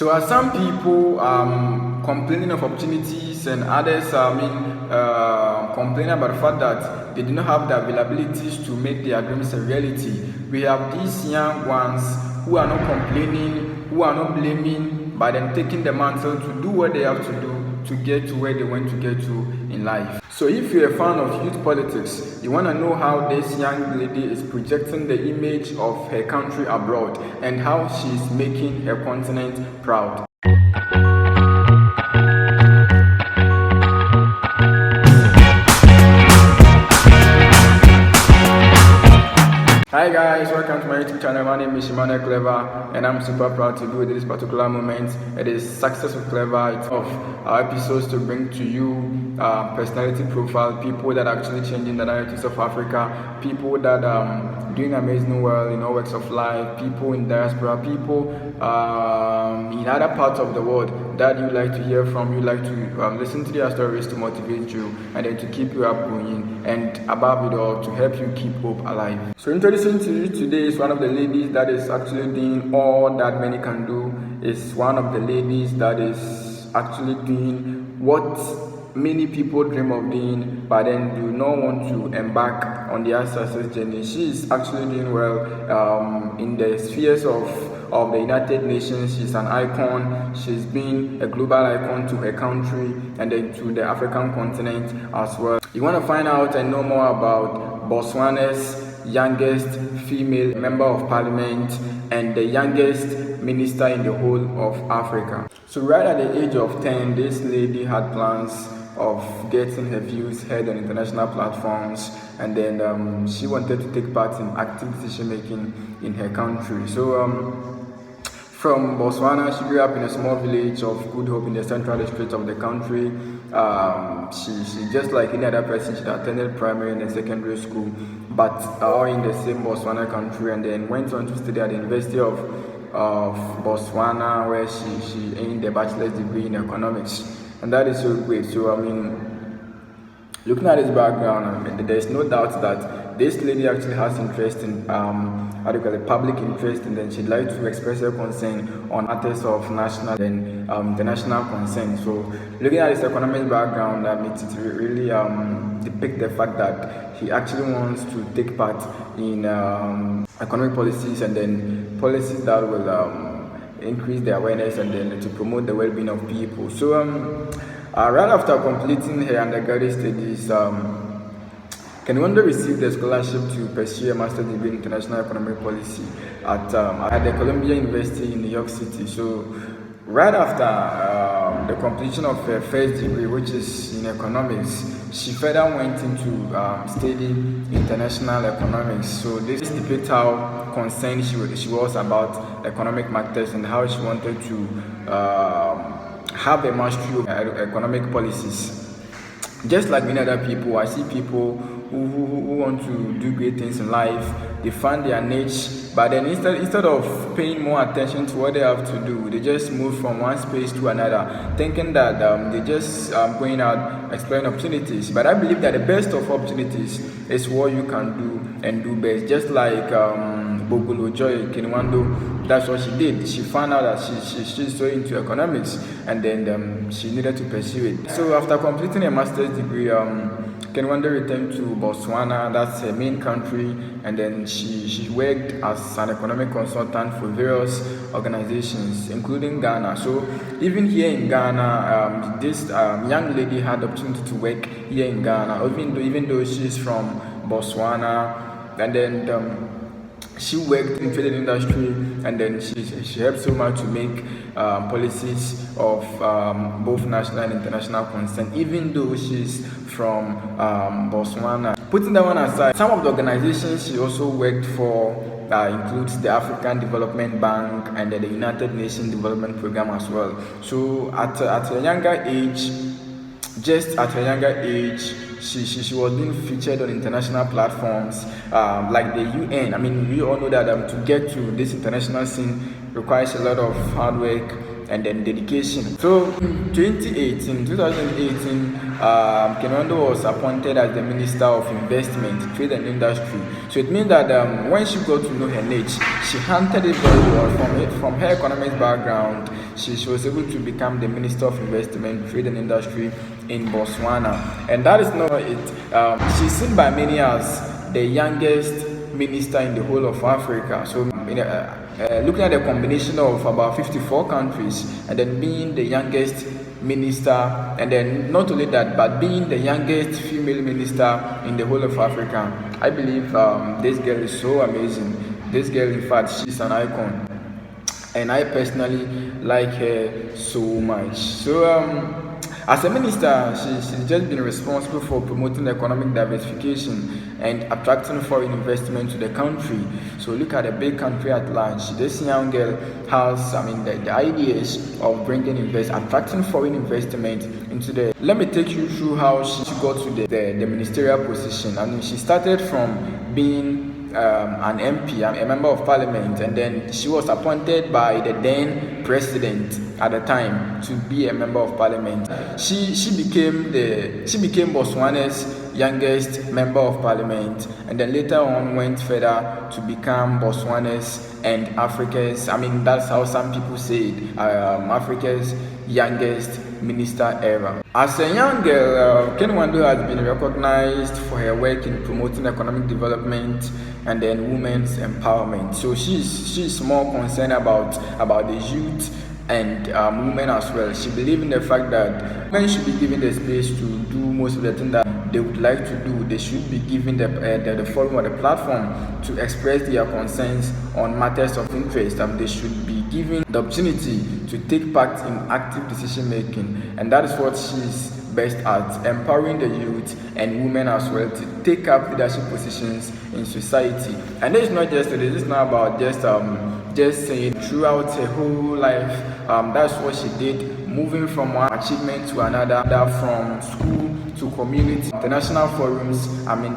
So are some people complaining of opportunities, and others complaining about the fact that they do not have the availabilities to make their dreams a reality. We have these young ones who are not complaining, who are not blaming, but then taking the mantle to do what they have to do to get to where they want to get to in life. So if you're a fan of youth politics, you want to know how this young lady is projecting the image of her country abroad and how she's making her continent proud. Hi guys, welcome to my YouTube channel. My name is Shimane Clever and I'm super proud to be with this particular moment. It is Success with Clever. It's of our episodes to bring to you personality profile, people that are actually changing the narratives of Africa, people that doing amazing well in all walks of life, people in diaspora, people in other parts of the world that you like to hear from, you like to listen to their stories to motivate you and then to keep you up going, and above it all to help you keep hope alive. So introducing to you today is one of the ladies that is actually doing all that many can do. Is one of the ladies that is actually doing what many people dream of doing but then do not want to embark on their success journey. She is actually doing well in the spheres of the United Nations. She's an icon. She's been a global icon to her country and then to the African continent as well. You want to find out and know more about Botswana's youngest female member of parliament and the youngest minister in the whole of Africa. So right at the age of 10, this lady had plans of getting her views heard on international platforms, and then she wanted to take part in active decision making in her country. So from Botswana, she grew up in a small village of Good Hope in the central district of the country. She just like any other person, she attended primary and secondary school, but all in the same Botswana country, and then went on to study at the University of Botswana, where she earned a bachelor's degree in economics. And that is so great. So looking at his background, there's no doubt that this lady actually has interest in public interest, and then she'd like to express her concern on matters of national and international concern. So looking at his economic background, it really depict the fact that he actually wants to take part in economic policies, and then policies that will increase the awareness and then to promote the well-being of people. So right after completing her undergraduate studies, Kenwanda received a scholarship to pursue a master's degree in international economic policy at the Columbia University in New York City. So right after the completion of her first degree, which is in economics, she further went into study international economics. So this depicts how concerned she was about economic matters and how she wanted to have a mastery of economic policies. Just like many other people, I see people who want to do great things in life. They find their niche, but then instead of paying more attention to what they have to do, they just move from one space to another, thinking that they just going out exploring opportunities. But I believe that the best of opportunities is what you can do and do best. Just like Bogolo Joy Kinwando, that's what she did. She found out that she's so into economics, and then she needed to pursue it. So after completing a master's degree, Kenwanda returned to Botswana, that's her main country, and then she worked as an economic consultant for various organizations, including Ghana. So even here in Ghana, this young lady had the opportunity to work here in Ghana, even though she's from Botswana, and then she worked in trading industry, and then she helped so much to make policies of both national and international concern, even though she's from Botswana. Putting that one aside, some of the organizations she also worked for includes the African Development Bank and the United Nations Development Program as well. So at a younger age, she was being featured on international platforms like the UN. I mean, we all know that to get to this international scene requires a lot of hard work and then dedication. So in 2018, Kenwando was appointed as the Minister of Investment, Trade and Industry. So it means that when she got to know her niche, she handled it very well. From her economics background, she was able to become the Minister of Investment, Trade and Industry in Botswana. And that is not it. She's seen by many as the youngest minister in the whole of Africa. So looking at the combination of about 54 countries and then being the youngest minister, and then not only that, but being the youngest female minister in the whole of Africa, I believe this girl is so amazing. This girl, in fact, she's an icon, and I personally like her so much. So as a minister, she's just been responsible for promoting economic diversification and attracting foreign investment to the country. So look at the big country at large. This young girl has, the ideas of bringing attracting foreign investment into the. Let me take you through how she got to the ministerial position. She started from being an MP, a member of parliament, and then she was appointed by the then president at the time to be a member of parliament. She became Botswana's youngest member of parliament, and then later on went further to become Botswana's and Africa's, that's how some people say it, Africa's youngest minister ever. As a young girl, Kenwando has been recognized for her work in promoting economic development and then women's empowerment. So she's more concerned about the youth and women as well. She believes in the fact that women should be given the space to do most of the things that they would like to do. They should be given the forum or the platform to express their concerns on matters of interest. They should be given the opportunity to take part in active decision making, and that is what she's best at, empowering the youth and women as well to take up leadership positions in society. And it's not just this is not about just saying throughout her whole life. That's what she did, moving from one achievement to another, from school to community, international forums.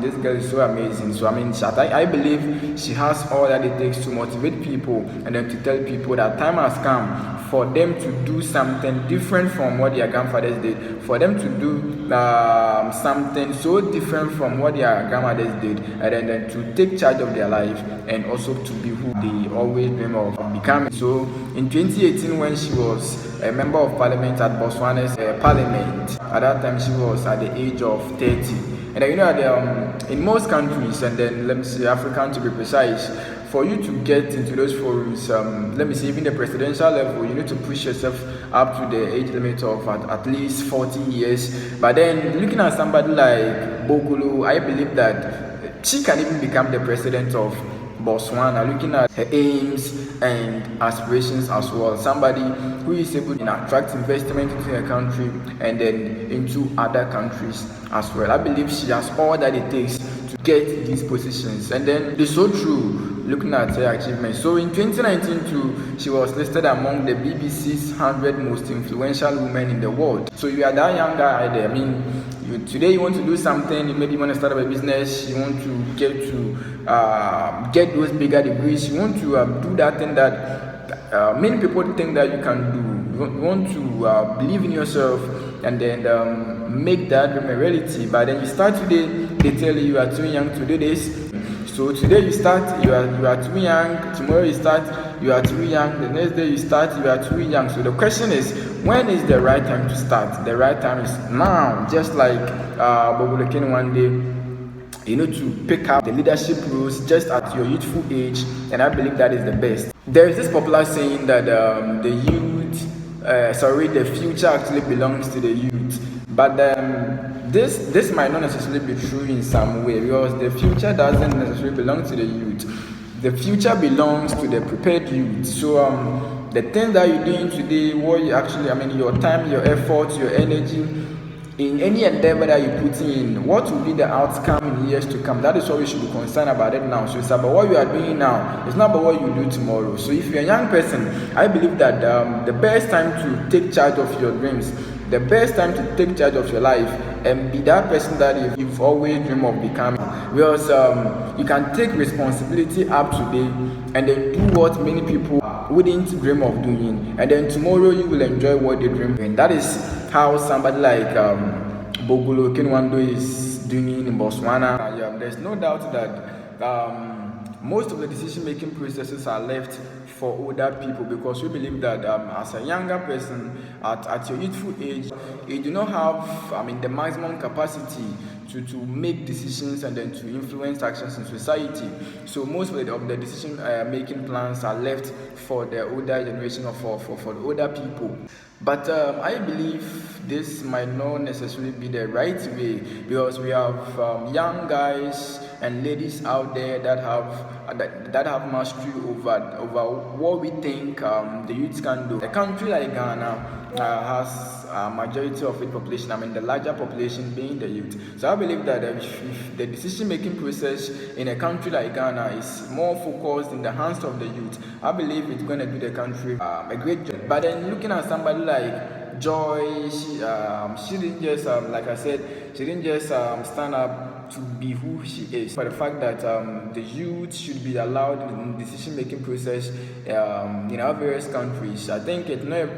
This girl is so amazing. So I believe she has all that it takes to motivate people and then to tell people that time has come for them to do something different from what their grandfathers did, for them to do something so different from what their grandmothers did, and then to take charge of their life and also to be who they always dream of becoming. So in 2018, when she was a member of parliament at Botswana's parliament, at that time she was at the age of 30. And in most countries, and then let me say African to be precise, for you to get into those forums, even the presidential level, you need to push yourself up to the age limit of at least 40 years. But then looking at somebody like Bogolo, I believe that she can even become the president of Botswana, looking at her aims and aspirations as well. Somebody who is able to attract investment into her country and then into other countries as well. I believe she has all that it takes to get these positions, and then it's so true looking at her achievements. So in 2019 too, she was listed among the BBC's 100 most influential women in the world. So you are that young guy there. Today you want to do something, maybe you want to start up a business, you want to get those bigger degrees, you want to do that thing that many people think that you can do. You want to believe in yourself and then make that dream a reality. But then you start today, they tell you are too young to do this. So today you start, you are too young. Tomorrow you start, you are too young. The next day you start, you are too young. So the question is, when is the right time to start? The right time is now. Just like Bobuleken one day, to pick up the leadership roles just at your youthful age, and I believe that is the best. There is this popular saying that the future actually belongs to the youth, but this might not necessarily be true in some way, because the future doesn't necessarily belong to the youth. The future belongs to the prepared youth. So the things that you're doing today, what you actually, your time, your effort, your energy, in any endeavor that you put in, what will be the outcome in years to come? That is what we should be concerned about it now. So it's about what you are doing now. It's not about what you do tomorrow. So if you're a young person, I believe that the best time to take charge of your dreams, the best time to take charge of your life and be that person that you've always dreamed of becoming. Because you can take responsibility up today and then do what many people wouldn't dream of doing, and then tomorrow you will enjoy what they dream. And that is how somebody like Bogolo Kinwando is doing in Botswana. Yeah, there's no doubt that most of the decision-making processes are left for older people, because we believe that as a younger person at your youthful age, you do not have the maximum capacity to make decisions and then to influence actions in society. So most of the decision making plans are left for the older generation, or for the older people. But I believe this might not necessarily be the right way, because we have young guys and ladies out there that have mastery over what we think the youth can do. A country like Ghana has a majority of its population, the larger population being the youth. So I believe that if the decision-making process in a country like Ghana is more focused in the hands of the youth, I believe it's going to do the country a great job. But then looking at somebody like Joy, she didn't just, like I said, she didn't just stand up to be who she is. But the fact that the youth should be allowed in the decision-making process in our various countries, I think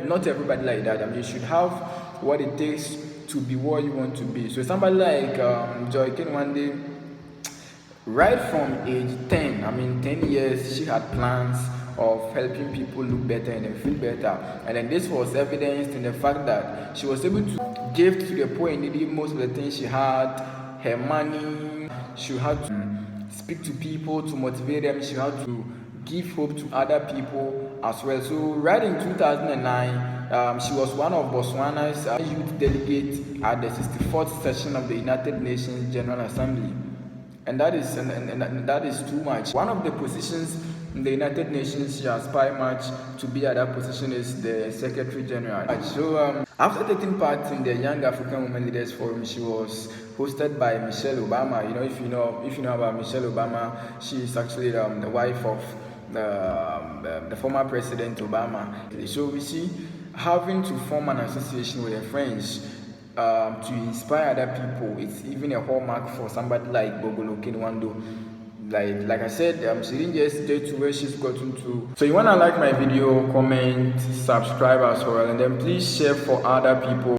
not everybody like that. You should have what it takes to be what you want to be. So somebody like Joy Kinwande, right from age 10, 10 years, she had plans of helping people look better and then feel better. And then this was evidenced in the fact that she was able to give to the poor and needy most of the things she had, her money. She had to speak to people to motivate them. She had to give hope to other people as well. So right in 2009, she was one of Botswana's youth delegates at the 64th session of the United Nations General Assembly. And that is too much. One of the positions in the United Nations she aspired much to be at that position is the Secretary General. So after taking part in the Young African Women Leaders Forum, she was hosted by Michelle Obama. If you know about Michelle Obama, she is actually the wife of the former President Obama. So we see having to form an association with her friends to inspire other people. It's even a hallmark for somebody like Bogolo Kinwando. Like I said, she didn't just get to where she's gotten to. So you wanna like my video, comment, subscribe as well, and then please share for other people.